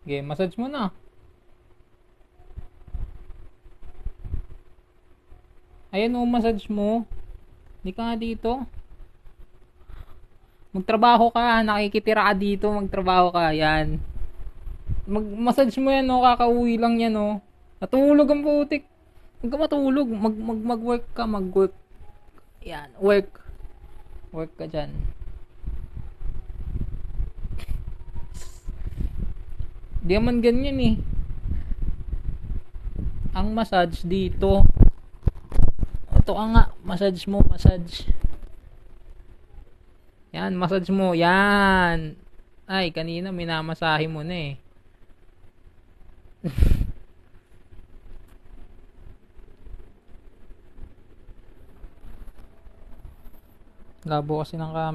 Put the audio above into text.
Sige, massage mo na. Ayan o, massage mo. Hindi ka nga dito. Magtrabaho ka, nakikitira ka dito, magtrabaho ka, yan. Mag-massage mo yan o, kakauwi lang yan o. Natulog ang putik. Huwag ka matulog, mag-work ka, mag-work. Yan, work. Work ka dyan. Di naman ganyan eh. Ang massage dito. Ito ka nga, massage mo, massage. Yan, massage mo, yan. Ay, kanina minamasahe mo na eh. Labo kasi ng camera.